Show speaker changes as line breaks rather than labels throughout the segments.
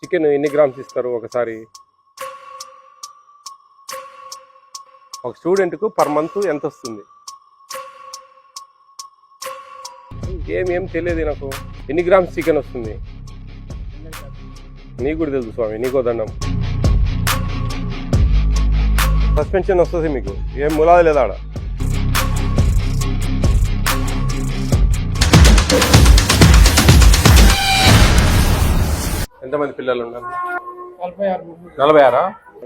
Chicken ఎన్ని grams ఇస్తారు ఒకసారి? ఒక స్టూడెంట్కు పర్ మంత్ ఎంత వస్తుంది? ఏం తెలియదు నాకు. ఎన్ని గ్రామ్స్ చికెన్ వస్తుంది? నీకు కూడా తెలుసు స్వామి, నీకో దండం. సస్పెన్షన్ వస్తుంది మీకు, ఏం ములాది లేదా ఆడ? ఎంతమంది పిల్లలు ఉన్నారు? 46.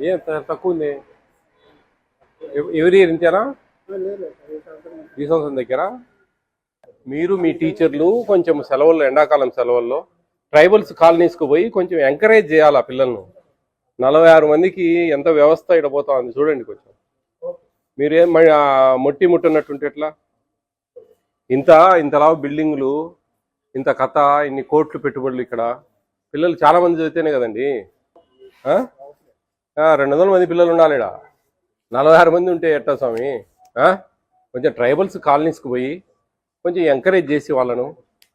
ఏం తక్కువ ఉంది? ఎవరి ఇయర్ ఇంతేనా? ఈ సంవత్సరం దగ్గర మీరు మీ టీచర్లు కొంచెం సెలవుల్లో, ఎండాకాలం సెలవుల్లో ట్రైబల్స్ కాలనీస్కి పోయి కొంచెం ఎంకరేజ్ చేయాలి ఆ పిల్లలను. 46 మందికి ఎంత వ్యవస్థ ఇడబోతా ఉంది చూడండి. కొంచెం మీరేం మొట్టి ముట్టనట్టుంటే ఎట్లా? ఇంతలా బిల్డింగులు, ఇంత కథ, ఇన్ని కోట్లు పెట్టుబడులు. ఇక్కడ పిల్లలు చాలా మంది చదివితేనే కదండి. 200 మంది పిల్లలు ఉండాలి ఇక్కడ. 46 మంది ఉంటే ఎట్టా స్వామి? కొంచెం ట్రైబల్స్ కాలనీస్కి పోయి కొంచెం ఎంకరేజ్ చేసి వాళ్ళను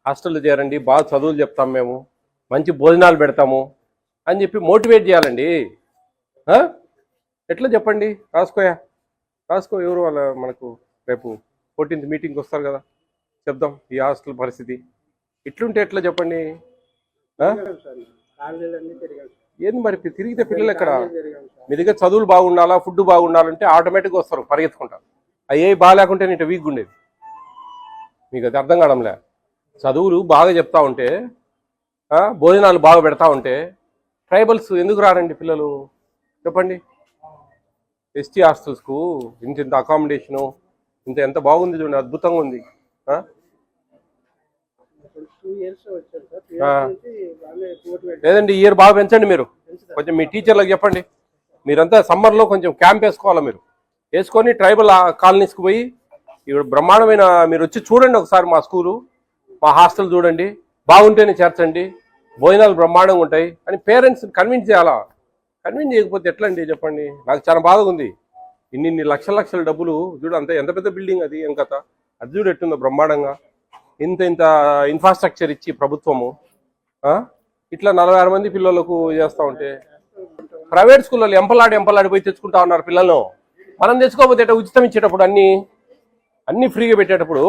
హాస్టల్లో చేరండి, బాగా చదువులు చెప్తాం మేము, మంచి భోజనాలు పెడతాము అని చెప్పి మోటివేట్ చేయాలండి. ఎట్లా చెప్పండి? రాసుకో. ఎవరు వాళ్ళ మనకు రేపు 14th మీటింగ్కి వస్తారు కదా, చెప్దాం ఈ హాస్టల్ పరిస్థితి. ఇట్లుంటే ఎట్లా చెప్పండి? ఏంది మరి తిరిగితే పిల్లలు ఎక్కడ? మీ దగ్గర చదువులు బాగుండాలా, ఫుడ్ బాగుండాలంటే ఆటోమేటిక్గా వస్తారు పరిగెత్తుకుంటారు. అయ్యే బాగాలేకుంటే నీట వీక్గా ఉండేది. మీకు అది అర్థం కావడంలే. చదువులు బాగా చెప్తా ఉంటే, భోజనాలు బాగా పెడతా ఉంటే ట్రైబల్స్ ఎందుకు రారండి పిల్లలు చెప్పండి? ఎస్టీ హాస్టల్స్కు ఇంత అకామిడేషను ఎంత బాగుంది చూడండి, అద్భుతంగా ఉంది. లేదండి, ఈ ఇయర్ బాగా పెంచండి మీరు. కొంచెం మీ టీచర్లకు చెప్పండి. మీరంతా సమ్మర్లో కొంచెం క్యాంప్ వేసుకోవాలా. మీరు వేసుకొని ట్రైబల్ కాలనీస్కి పోయి ఇక్కడ బ్రహ్మాండమైన, మీరు వచ్చి చూడండి ఒకసారి మా స్కూలు, మా హాస్టల్ చూడండి, బాగుంటేనే చేర్చండి, భోజనాలు బ్రహ్మాండంగా ఉంటాయి అని పేరెంట్స్ కన్విన్స్ చేయాలా. కన్విన్స్ చేయకపోతే ఎట్లా అండి చెప్పండి? నాకు చాలా బాధగా ఉంది. ఇన్ని లక్షల డబ్బులు చూడు, ఎంత పెద్ద బిల్డింగ్ అది, ఏం కథ అది చూడు ఎట్టుందో బ్రహ్మాండంగా. ఇంత ఇన్ఫ్రాస్ట్రక్చర్ ఇచ్చి ప్రభుత్వము ఇట్లా 46 మంది పిల్లలకు చేస్తూ ఉంటే, ప్రైవేట్ స్కూళ్ళలో ఎంపలాడి పోయి తెచ్చుకుంటా ఉన్నారు పిల్లలను. మనం తెచ్చుకోకపోతే ఎట్లా? ఉచితం ఇచ్చేటప్పుడు అన్ని ఫ్రీగా పెట్టేటప్పుడు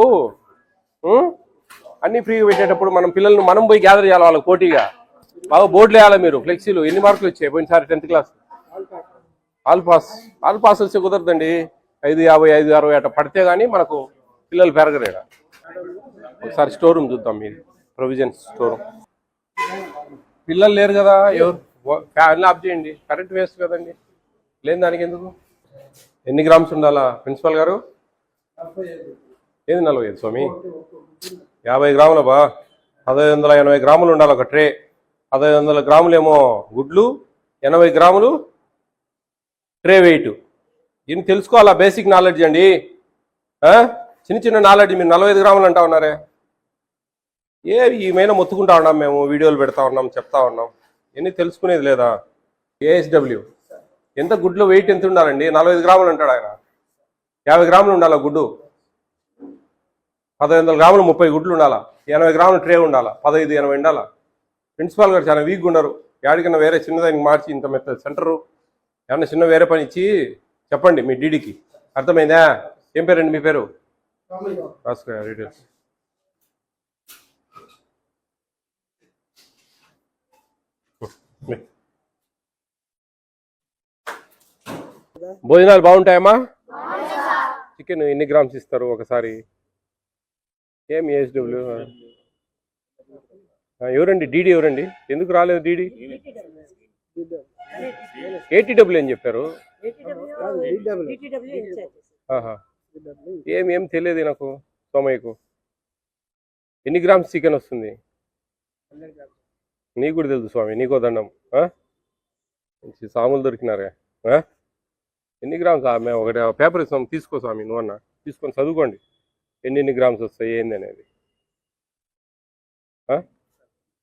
మనం పిల్లలను మనం పోయి గ్యాదర్ చేయాలి వాళ్ళకి పోటీగా. బాగా బోర్డులు వేయాలి మీరు, ఫ్లెక్సీలు. ఎన్ని మార్కులు వచ్చాయి పోయినసారి 10th క్లాస్? ఆల్ పాస్ వస్తే కుదరదండి. 550, 560 అట్లా పడితే కానీ మనకు పిల్లలు పెరగలేడా. ఒకసారి స్టోర్ రూమ్ చూద్దాం, మీది ప్రొవిజన్స్ స్టోర్ రూమ్. పిల్లలు లేరు కదా, ఎవరు ఫ్యాన్లు ఆఫ్ చేయండి, కరెంట్ వేస్ట్ కదండి. లేని దానికి ఎందుకు? ఎన్ని గ్రామ్స్ ఉండాలా ప్రిన్సిపల్ గారు? ఏది 45 స్వామి? 50 గ్రాముల బా. 1580 గ్రాములు ఉండాలి ఒక ట్రే. 1500 గ్రాములేమో గుడ్లు, 80 గ్రాములు ట్రే వెయిట్. ఇన్ని తెలుసుకోవాలా, బేసిక్ నాలెడ్జ్ అండి. చిన్న నాలెడ్జ్. మీరు 45 గ్రాములు అంటా ఉన్నారే. ఈమెయినా మొత్తుకుంటా ఉన్నాం మేము, వీడియోలు పెడతా ఉన్నాం, చెప్తా ఉన్నాం. ఎన్ని తెలుసుకునేది లేదా? ఏఎస్డబ్ల్యూ ఎంత గుడ్లో వెయిట్ ఎంత ఉండాలండి? 45 గ్రాములు అంటాడు ఆయన. 50 గ్రాములు ఉండాలా గుడ్డు. 1500 గ్రాములు 30 గుడ్లు ఉండాలా. 80 గ్రాములు ట్రే ఉండాలా. 15, 80 ఉండాలా. ప్రిన్సిపాల్ గారు చాలా వీక్గా ఉన్నారు. యాడికన్నా వేరే చిన్నదానికి మార్చి ఇంత మెత్త సెంటరు ఏమన్నా చిన్న వేరే పని ఇచ్చి చెప్పండి మీ డీడీకి. అర్థమైందా? ఏం పేరండి మీ పేరు? రాసుకో డీటెయిల్స్. భోజనాలు బాగుంటాయమ్మా? చికెన్ ఎన్ని గ్రామ్స్ ఇస్తారు ఒకసారి? ఏం ఏఎస్డబ్ల్యూ ఎవరండి? డీడీ ఎవరండి? ఎందుకు రాలేదు డీడీ? ఏటీడబ్ల్యూ అని చెప్పారు. ఏం తెలియదు నాకు సోమయ్యకు. ఎన్ని గ్రామ్స్ చికెన్ వస్తుంది? నీకు కూడా తెలుసు స్వామి, నీకో దండం. సాములు దొరికినారే. ఎన్ని గ్రామ్స్? మేము ఒకటి పేపర్ ఇస్తాం, తీసుకో స్వామి, నువ్వన్నా తీసుకొని చదువుకోండి ఎన్ని గ్రామ్స్ వస్తాయి ఏంది అనేది.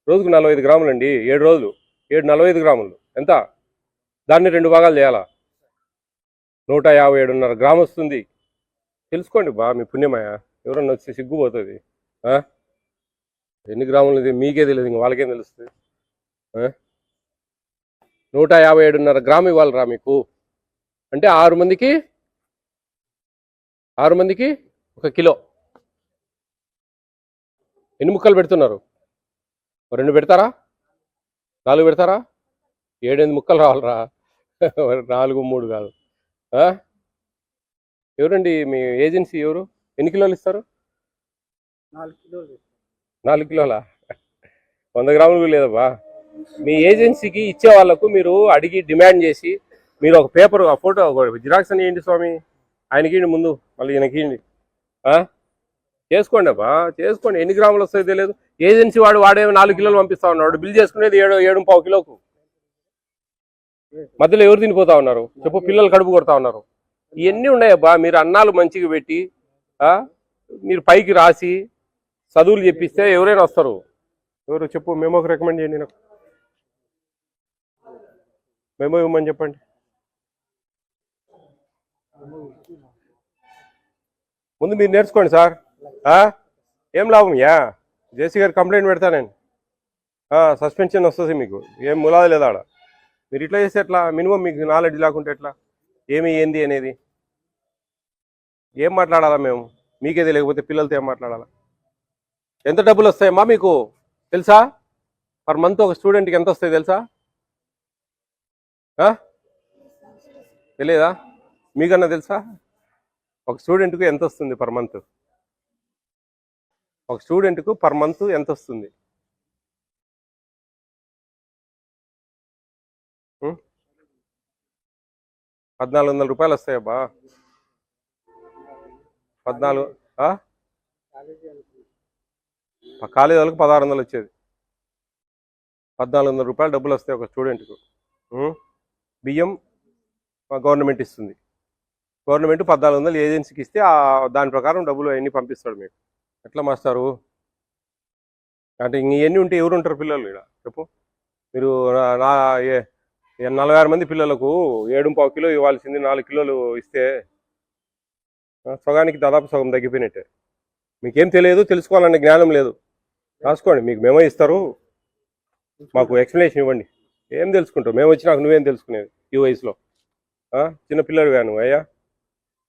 రోజుకు 45 గ్రాములు అండి. 7 రోజులు 45 గ్రాములు ఎంత? దాన్ని 2 భాగాలు చేయాలా. 157.5 గ్రాము వస్తుంది. తెలుసుకోండి బా, మీ పుణ్యమయ. ఎవరన్నా వచ్చి సిగ్గుపోతుంది. ఎన్ని గ్రాములు ఇది మీకే తెలియదు, ఇంక వాళ్ళకేం తెలుస్తుంది? 157.5 గ్రాము ఇవ్వాలిరా మీకు. అంటే 6 మందికి 1 కిలో. ఎన్ని ముక్కలు పెడుతున్నారు? 2 పెడతారా? 4 పెడతారా? 7-8 ముక్కలు రావాలరా. 4, 3 కాదు. ఎవరండి మీ ఏజెన్సీ? ఎవరు? ఎన్ని కిలోలు ఇస్తారు? 4 కిలోలా? 100 గ్రాములు లేదబ్బా. మీ ఏజెన్సీకి ఇచ్చే వాళ్ళకు మీరు అడిగి డిమాండ్ చేసి మీరు ఒక పేపర్, ఆ ఫోటో జిరాక్స్ అని ఏంటి స్వామి, ఆయనకి ముందు మళ్ళీ ఈయనకి చేసుకోండి అబ్బా, చేసుకోండి. ఎన్ని గ్రాములు వస్తాయో తెలియదు. ఏజెన్సీ వాడే 4 కిలోలు పంపిస్తా ఉన్నాడు. బిల్ చేసుకునేది 7.5 కిలోకు. మధ్యలో ఎవరు తినిపోతా ఉన్నారు చెప్పు? పిల్లలు కడుపు కొడతా ఉన్నారు. ఇవన్నీ ఉన్నాయబ్బా. మీరు అన్నాలు మంచిగా పెట్టి మీరు పైకి రాసి చదువులు చెప్పిస్తే ఎవరైనా వస్తారు. ఎవరు చెప్పు? మెమోకి రికమెండ్ చేయండి. నాకు మెమో ఇవ్వమని చెప్పండి. ముందు మీరు నేర్చుకోండి సార్. ఏం లాభం యా? జేసీ గారు కంప్లైంట్ పెడతా నేను. సస్పెన్షన్ వస్తుంది మీకు. ఏం ములాది లేదా ఆడ. మీరు ఇట్లా చేస్తే ఎట్లా? మినిమం మీకు నాలెడ్జ్ లేకుంటే ఎట్లా? ఏంది అనేది ఏం మాట్లాడాలా మేము? మీకేది లేకపోతే పిల్లలతో ఏం మాట్లాడాలా? ఎంత డబ్బులు వస్తాయమ్మా మీకు తెలుసా? పర్ మంత్ ఒక స్టూడెంట్కి ఎంత వస్తాయి తెలుసా? తెలియదా? మీకన్నా తెలుసా? ఒక స్టూడెంట్కు ఎంత వస్తుంది పర్ మంత్? ఒక స్టూడెంట్కు పర్ మంత్ ఎంత వస్తుంది? 1,400 రూపాయలు వస్తాయబ్బా. 14 కాలేజీ వాళ్ళకి 1,600 వచ్చేది. 1,400 రూపాయలు డబ్బులు వస్తాయి ఒక స్టూడెంట్కు. బియ్యం గవర్నమెంట్ ఇస్తుంది. గవర్నమెంట్ 1,400 ఏజెన్సీకి ఇస్తే దాని ప్రకారం డబ్బులు అవన్నీ పంపిస్తాడు మీకు. ఎట్లా మాస్టారు? అంటే ఇవన్నీ ఉంటే ఎవరు ఉంటారు పిల్లలు ఇక్కడ చెప్పు? మీరు 46 మంది పిల్లలకు 7.5 కిలో ఇవ్వాల్సింది 4 కిలోలు ఇస్తే సగానికి దాదాపు సగం తగ్గిపోయినట్టే. మీకేం తెలియదు, తెలుసుకోవాలనే జ్ఞానం లేదు. రాసుకోండి, మీకు మేమో ఇస్తారు, మాకు ఎక్స్ప్లెనేషన్ ఇవ్వండి. ఏం తెలుసుకుంటావు? మేము వచ్చినాక నువ్వేం తెలుసుకునేది ఈ వయసులో? చిన్నపిల్లడివా నువ్వు అయ్యా?